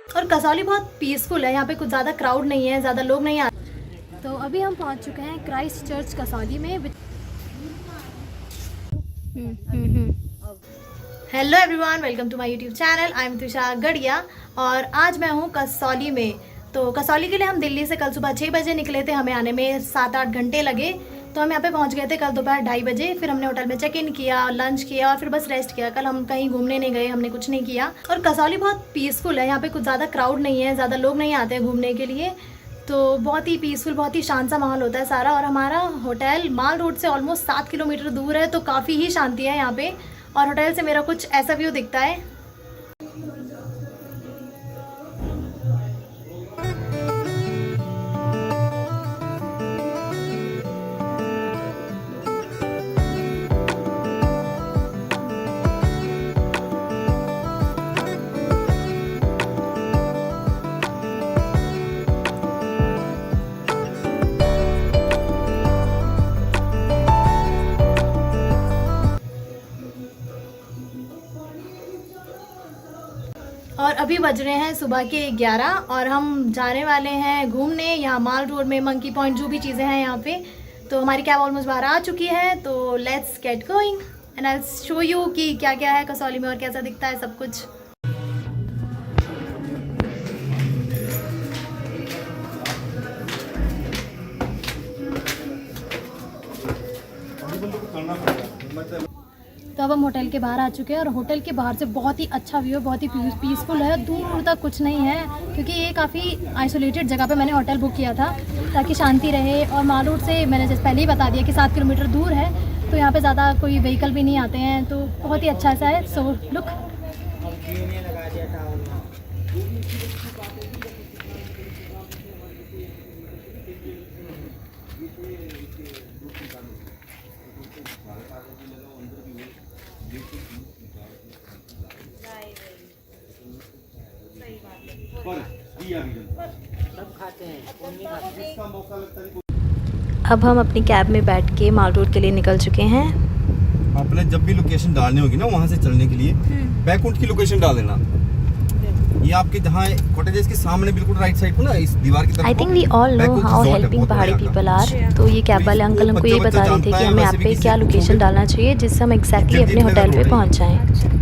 और कसौली बहुत पीसफुल है, यहाँ पे कुछ ज़्यादा क्राउड नहीं है, ज़्यादा लोग नहीं आते। तो अभी हम पहुँच चुके हैं क्राइस्ट चर्च कसौली में। Hello everyone, welcome to my YouTube channel. I am Tushar Gadhia और आज मैं हूँ कसौली में। तो कसौली के लिए हम दिल्ली से कल सुबह 6 बजे निकले थे, हमें आने में 7-8 घंटे लगे। तो हम यहाँ पे पहुँच गए थे कल दोपहर 2:30 बजे। फिर हमने होटल में चेक इन किया, लंच किया और फिर बस रेस्ट किया। कल हम कहीं घूमने नहीं गए, हमने कुछ नहीं किया। और कसौली बहुत पीसफुल है, यहाँ पे कुछ ज़्यादा क्राउड नहीं है, ज़्यादा लोग नहीं आते हैं घूमने के लिए। तो बहुत ही पीसफुल, बहुत ही शांत सा माहौल होता है सारा। और हमारा होटल माल रोड से ऑलमोस्ट 7 किलोमीटर दूर है, तो काफ़ी ही शांति है यहाँ पे। और होटल से मेरा कुछ ऐसा व्यू दिखता है। और अभी बज रहे हैं सुबह के 11 और हम जाने वाले हैं घूमने यहाँ माल रोड में, मंकी पॉइंट, जो भी चीज़ें हैं यहाँ पे। तो हमारी कैब ऑलमोस्ट बाहर आ चुकी है, तो let's get going and I show you कि क्या क्या है कसौली में और कैसा दिखता है सब कुछ। तो अब हम होटल के बाहर आ चुके हैं और होटल के बाहर से बहुत ही अच्छा व्यू है, बहुत ही पीसफुल है। दूर दूर तक कुछ नहीं है क्योंकि ये काफ़ी आइसोलेटेड जगह पे मैंने होटल बुक किया था ताकि शांति रहे। और माल रोड से मैंने जैसे पहले ही बता दिया कि 7 किलोमीटर दूर है, तो यहाँ पे ज़्यादा कोई व्हीकल भी नहीं आते हैं, तो बहुत ही अच्छा सा है। सो लुक, अब हम अपनी कैब में बैठ के माल रोड के लिए निकल चुके हैं। आपने जब भी लोकेशन डालनी होगी ना वहाँ से चलने के लिए बैकुंठ की लोकेशन डाल देना। ये आपके जहाँ कॉटेजेस के सामने बिल्कुल राइट साइड को ना, इस दीवार की तरफ। I think we all know how helping pahadi people are. तो ये कैब वाले अंकल हमको ये बता रहे थे कि हमें ऐप पे क्या लोकेशन डालना चाहिए जिससे हम एग्जैक्टली अपने होटल पे पहुँच जाएँ।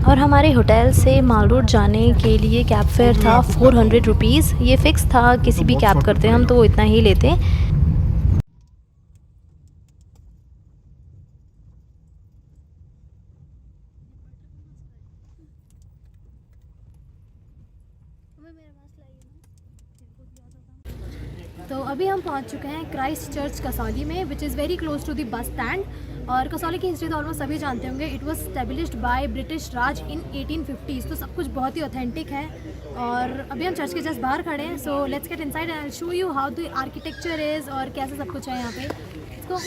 और हमारे होटल से माल रोड जाने के लिए कैब फेयर था 400 रुपीज़। ये फ़िक्स था, किसी भी कैब करते हम तो वो इतना ही लेते। तो अभी हम पहुंच चुके हैं क्राइस्ट चर्च कसौली में, which is very close to the bus stand. और कसौली की हिस्ट्री तो ऑलमोस्ट सभी जानते होंगे। It was established by British Raj in 1850s, तो सब कुछ बहुत ही ऑथेंटिक है। और अभी हम चर्च के जस्ट बाहर खड़े हैं। So let's get inside and show you how the architecture is और कैसे सब कुछ है यहाँ पे। Let's go.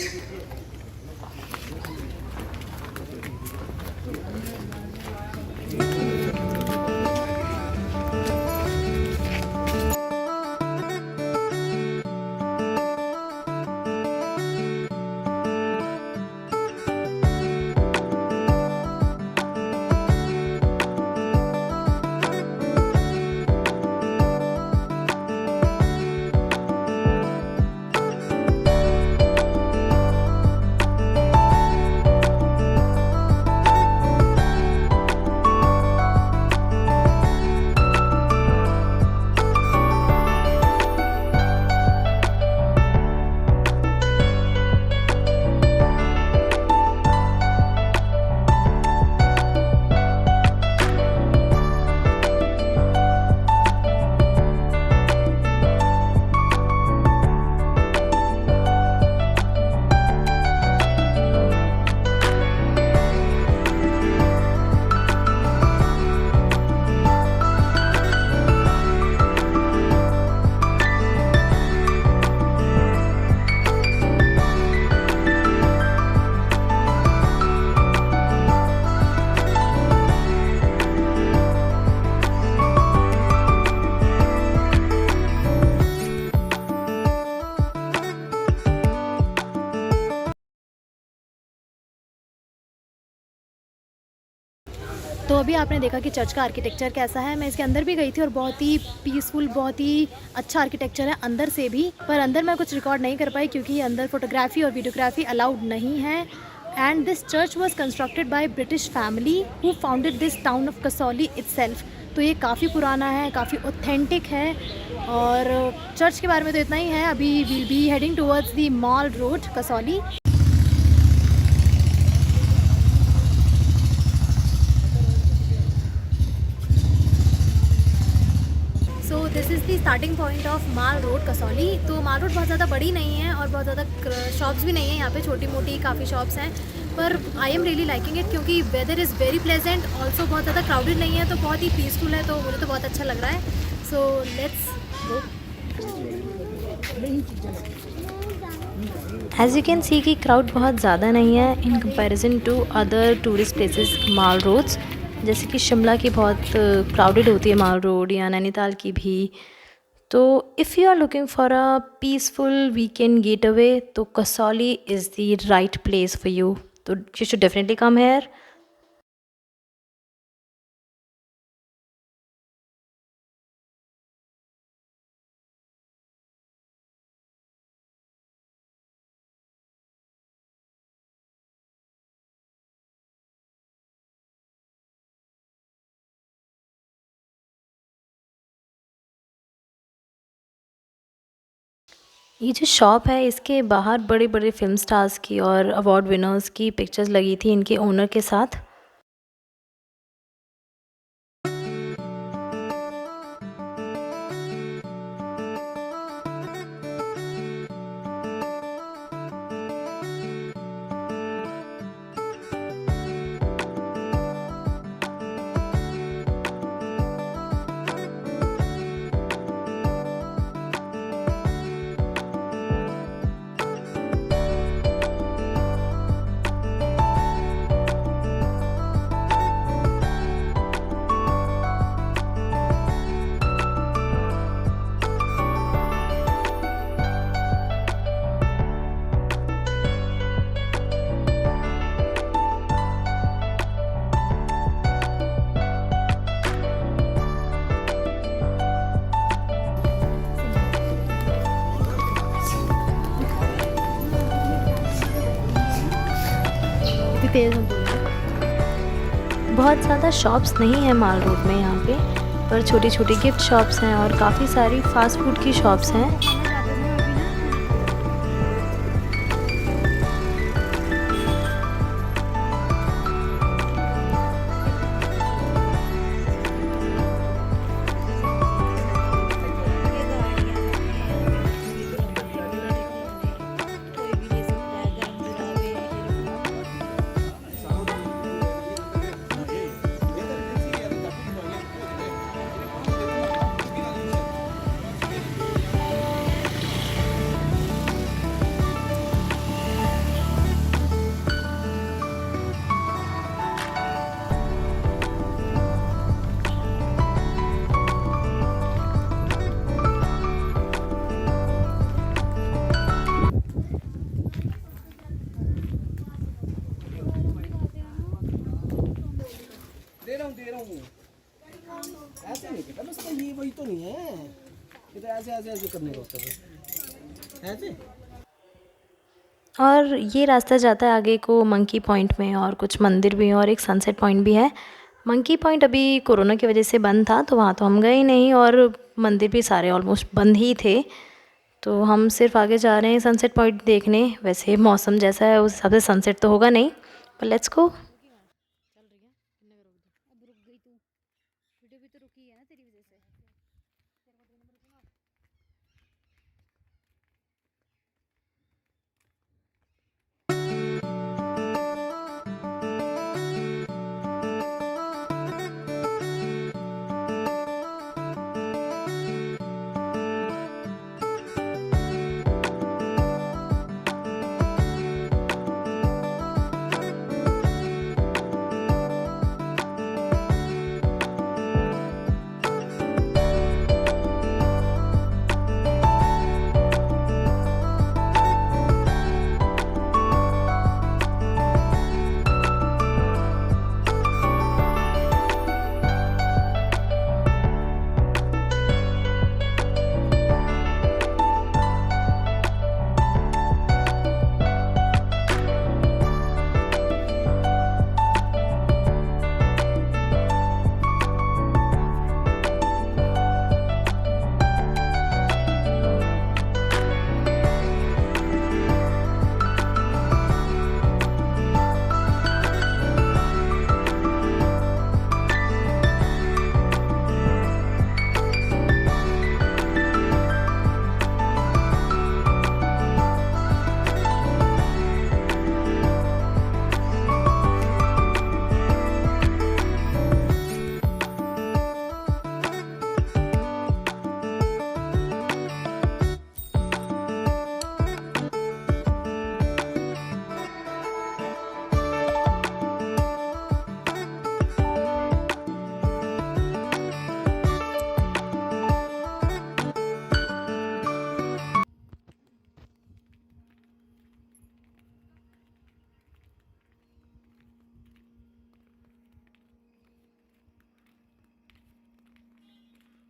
तो अभी आपने देखा कि चर्च का आर्किटेक्चर कैसा है। मैं इसके अंदर भी गई थी और बहुत ही पीसफुल, बहुत ही अच्छा आर्किटेक्चर है अंदर से भी, पर अंदर मैं कुछ रिकॉर्ड नहीं कर पाई क्योंकि अंदर फोटोग्राफी और वीडियोग्राफी अलाउड नहीं है। And this church was constructed by British family who founded this town of Kasauli itself. तो ये काफ़ी पुराना है, काफ़ी ऑथेंटिक है। और चर्च के बारे में तो इतना ही है। अभी will be heading towards the mall road Kasauli. So this is the starting point of mall road Kasauli. तो माल रोड बहुत ज़्यादा बड़ी नहीं है और बहुत ज़्यादा शॉप्स भी नहीं है। यहाँ पे छोटी मोटी काफ़ी शॉप्स हैं, पर I am really liking it क्योंकि weather is very pleasant. Also बहुत ज़्यादा क्राउडेड नहीं है, तो बहुत ही पीसफुल है, तो मुझे तो बहुत अच्छा लग रहा है। So let's go. As you can see कि क्राउड बहुत ज़्यादा नहीं है in comparison to other tourist places mall roads, जैसे कि शिमला की बहुत क्राउडेड होती है माल रोड, या नैनीताल की भी। तो if you are looking for a peaceful weekend getaway, तो Kasauli is the right place for you. तो you should definitely come here. ये जो शॉप है, इसके बाहर बड़े बड़े फिल्म स्टार्स की और अवार्ड विनर्स की पिक्चर्स लगी थी इनके ओनर के साथ। तेज हम बोले। बहुत ज़्यादा शॉप्स नहीं है माल रोड में यहाँ पे, पर छोटी छोटी गिफ्ट शॉप्स हैं और काफ़ी सारी फास्ट फूड की शॉप्स हैं। दे रहा हूँ ऐसे नहीं करता बस। ये वही तो नहीं है, ये तो ऐसे ऐसे ऐसे करने होता है ऐसे। और ये रास्ता जाता है आगे को मंकी पॉइंट में, और कुछ मंदिर भी हैं और एक सनसेट पॉइंट भी है। मंकी पॉइंट अभी कोरोना की वजह से बंद था, तो वहाँ तो हम गए नहीं, और मंदिर भी सारे ऑलमोस्ट बंद ही थे। तो हम सिर्फ आगे जा रहे हैं सनसेट पॉइंट देखने। वैसे मौसम जैसा है उस हिसाब से सनसेट तो होगा नहीं, पर लेट्स गो।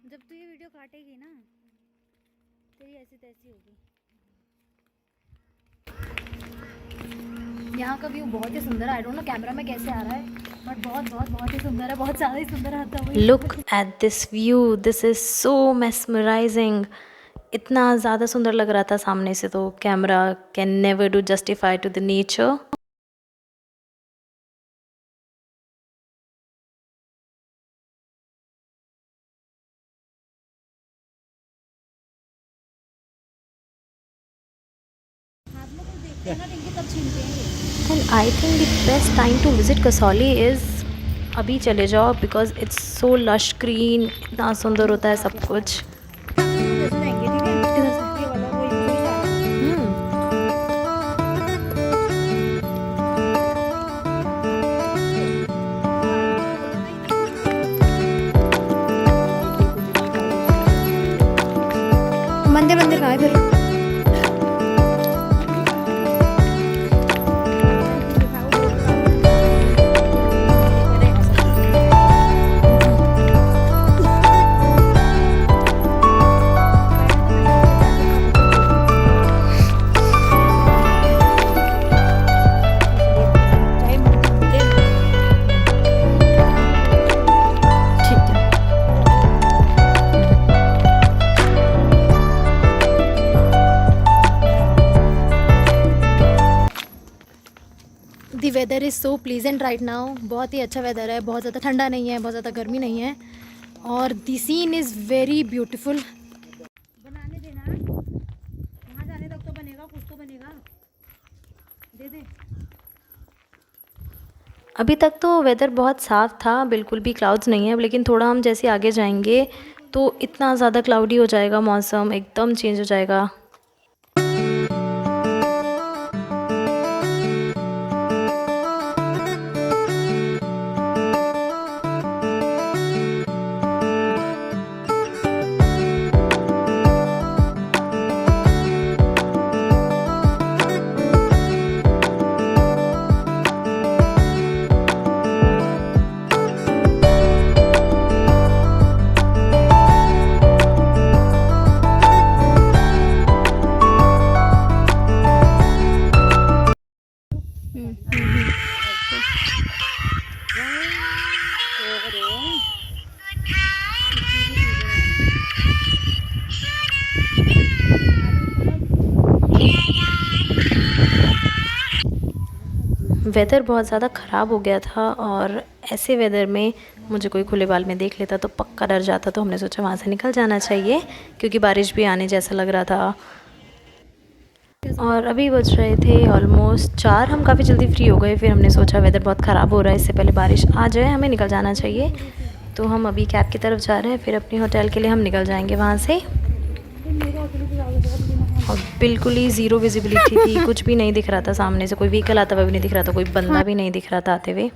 जब तू ये वीडियो काटेगी ना तेरी ऐसी तैसी होगी। यहाँ का व्यू बहुत ही सुंदर है। आई डोंट नो कैमरा में कैसे आ रहा है, बट बहुत बहुत बहुत ही सुंदर है, बहुत ज़्यादा ही सुंदर आता है। Look at this view, this is so mesmerising. इतना ज़्यादा सुंदर लग रहा था सामने से, तो camera can never do justify to the nature. And I think the best time to visit Kasauli is अभी चले जाओ, because it's so lush green, इतना सुंदर होता है सब कुछ। मंदिर मंदिर कहाँ है फिर? The weather is so pleasant right now. बहुत ही अच्छा वेदर है, बहुत ज़्यादा ठंडा नहीं है, बहुत ज़्यादा गर्मी नहीं है, और दी सीन इज़ वेरी ब्यूटीफुल। बनाने देना, वहाँ जाने तक तो बनेगा, कुछ तो बनेगा, दे दे। अभी तक तो वेदर बहुत साफ़ था, बिल्कुल भी क्लाउड्स नहीं है, लेकिन थोड़ा हम जैसे आगे जाएंगे तो इतना ज़्यादा क्लाउडी हो जाएगा, मौसम एकदम चेंज हो जाएगा। वेदर बहुत ज़्यादा ख़राब हो गया था, और ऐसे वेदर में मुझे कोई खुले बाल में देख लेता तो पक्का डर जाता, तो हमने सोचा वहाँ से निकल जाना चाहिए, क्योंकि बारिश भी आने जैसा लग रहा था। और अभी बज रहे थे ऑलमोस्ट 4। हम काफ़ी जल्दी फ्री हो गए, फिर हमने सोचा वेदर बहुत ख़राब हो रहा है, इससे पहले बारिश आ जाए हमें निकल जाना चाहिए। तो हम अभी कैब की तरफ जा रहे हैं, फिर अपने होटल के लिए हम निकल जाएंगे वहाँ से। और बिल्कुल ही ज़ीरो विजिबिलिटी थी, कुछ भी नहीं दिख रहा था सामने से, कोई व्हीकल आता हुआ भी नहीं दिख रहा था, कोई बंदा भी नहीं दिख रहा था आते हुए।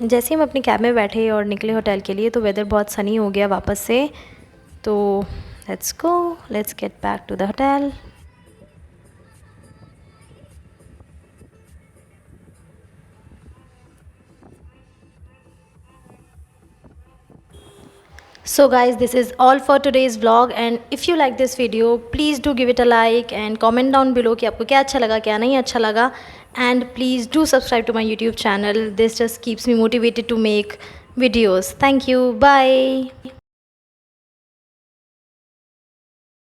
जैसे हम अपनी कैब में बैठे और निकले होटल के लिए, तो वेदर बहुत सनी हो गया वापस से। तो let's go, let's get back to the hotel. So guys, this is all for today's vlog, and if you like this video, please do give it a like and comment down below कि आपको क्या अच्छा लगा, क्या नहीं अच्छा लगा, and please do subscribe to my YouTube channel. This just keeps me motivated to make videos. Thank you. Bye.